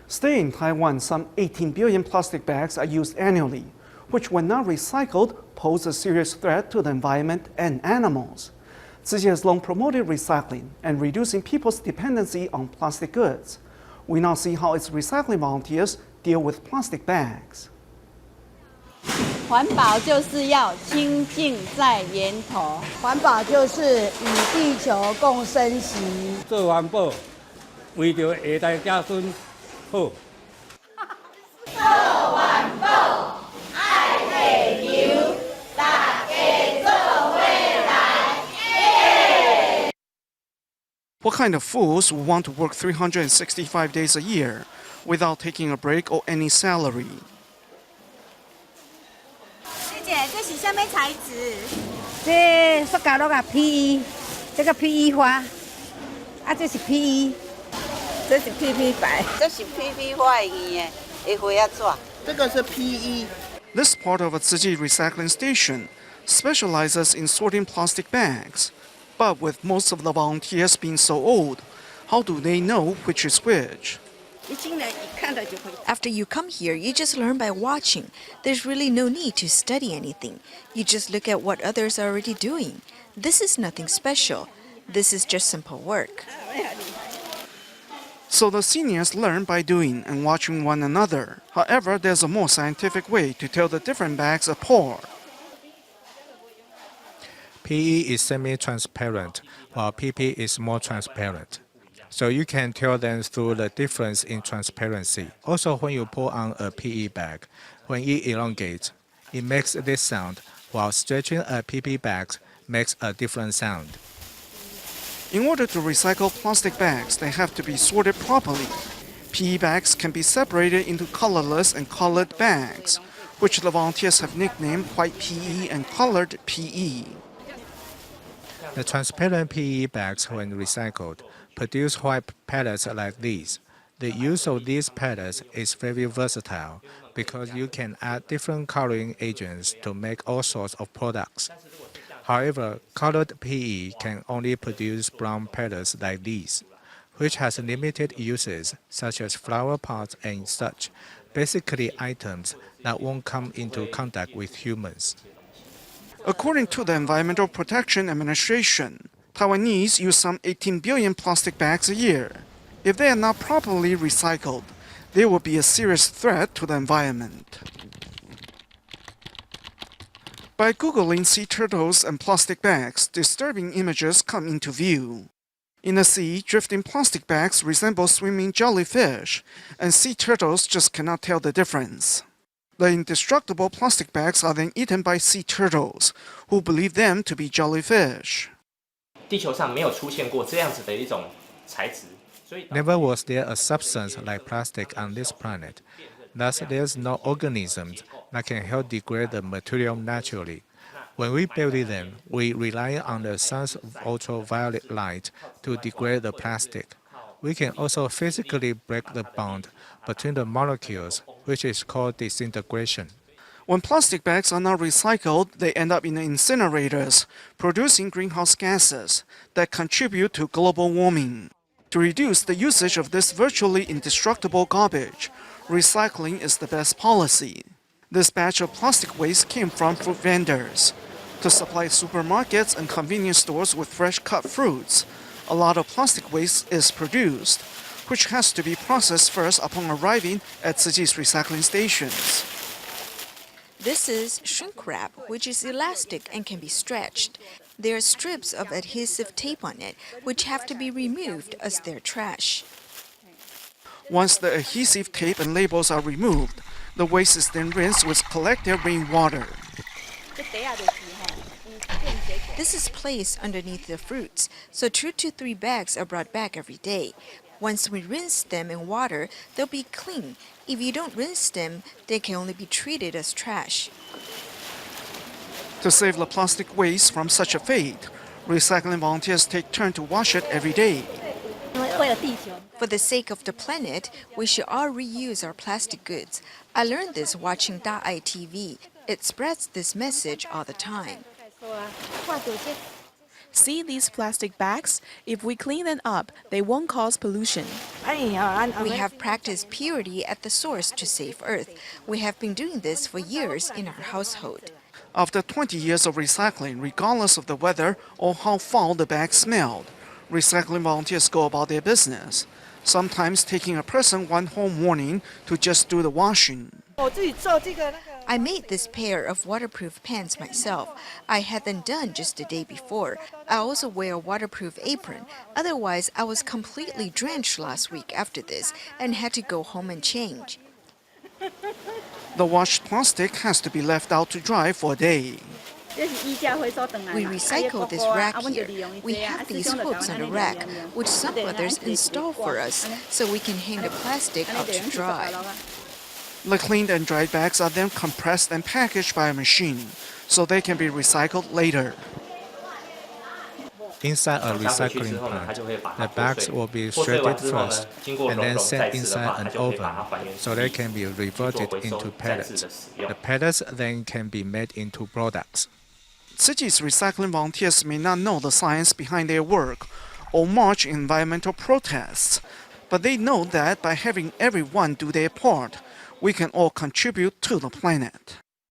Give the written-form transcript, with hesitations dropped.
Stay in Taiwan, some 18 billion plastic bags are used annually, which when not recycled pose a serious threat to the environment and animals.慈济has long promoted recycling and reducing people's dependency on plastic goods. We now see how its recycling volunteers deal with plastic bags. 环保就是要清净在源头，环保就是与地球共生息。做环保，为着下代子孙好。做环保，爱地球，大家做伙来。耶！ What kind of fools would want to work 365 days a year without taking a break or any salary? 姐，这是什么材质？这塑胶啊 ，PE， 这个 PE 花，这是 PE， 这是 PP 白，这是 PP 花的花啊纸，这个是 PE。 This part of a Tzu recycling station specializes in sorting plastic bags. But with most of the volunteers being so old, how do they know which is which? After you come here, you just learn by watching. There's really no need to study anything. You just look at what others are already doing. This is nothing special. This is just simple work. So the seniors learn by doing and watching one another. However, there's a more scientific way to tell the different bags apart. PE is semi-transparent, while PP is more transparent. So you can tell them through the difference in transparency. Also, when you pull on a PE bag, when it elongates, it makes this sound, while stretching a PP bag makes a different sound. In order to recycle plastic bags, they have to be sorted properly. PE bags can be separated into colorless and colored bags, which the volunteers have nicknamed white PE and colored PE. The transparent PE bags, when recycled, produce white pellets like these. The use of these pellets is very versatile because you can add different coloring agents to make all sorts of products. However, colored PE can only produce brown pellets like these, which has limited uses such as flower pots and such, basically items that won't come into contact with humans. According to the Environmental Protection Administration, Taiwanese use some 18 billion plastic bags a year. If they are not properly recycled, they will be a serious threat to the environment. By Googling sea turtles and plastic bags, disturbing images come into view. In the sea, drifting plastic bags resemble swimming jellyfish, and sea turtles just cannot tell the difference. The indestructible plastic bags are then eaten by sea turtles, who believe them to be jellyfish. 地球上没有出现过这样子的一种材质，所以 Never was there a substance like plastic on this planet. Thus, there's no organisms that can help degrade the material naturally. When we build them, we rely on the sun's ultraviolet light to degrade the plastic. We can also physically break the bond between the molecules, which is called disintegration. When plastic bags are not recycled, they end up in the incinerators, producing greenhouse gases that contribute to global warming. To reduce the usage of this virtually indestructible garbage, recycling is the best policy. This batch of plastic waste came from fruit vendors. To supply supermarkets and convenience stores with fresh cut fruits, a lot of plastic waste is produced, which has to be processed first upon arriving at Tzu Chi's recycling stations. This is shrink wrap, which is elastic and can be stretched. There are strips of adhesive tape on it, which have to be removed as they're trash. Once the adhesive tape and labels are removed, the waste is then rinsed with collected rainwater. This is placed underneath the fruits, so 2 to 3 bags are brought back every day. Once we rinse them in water, they'll be clean. If you don't rinse them, they can only be treated as trash. To save the plastic waste from such a fate, recycling volunteers take turn to wash it every day. For the sake of the planet, we should all reuse our plastic goods. I learned this watching Daai TV. It spreads this message all the time. See these plastic bags? If we clean them up, they won't cause pollution. We have practiced purity at the source to save Earth. We have been doing this for years in our household. After 20 years of recycling, regardless of the weather or how foul the bag smelled, recycling volunteers go about their business, sometimes taking a person one whole morning to just do the washing. I made this pair of waterproof pants myself. I had them done just the day before. I also wear a waterproof apron. Otherwise, I was completely drenched last week after this and had to go home and change. The washed plastic has to be left out to dry for a day. We recycle this rack here. We have these hooks on the rack, which some brothers install for us, so we can hang the plastic out to dry. The cleaned and dried bags are then compressed and packaged by a machine, so they can be recycled later. Inside a recycling plant, the bags will be shredded first and then sent inside an oven so they can be reverted into pellets. The pellets then can be made into products. City's recycling volunteers may not know the science behind their work or march in environmental protests, but they know that by having everyone do their part, we can all contribute to the planet.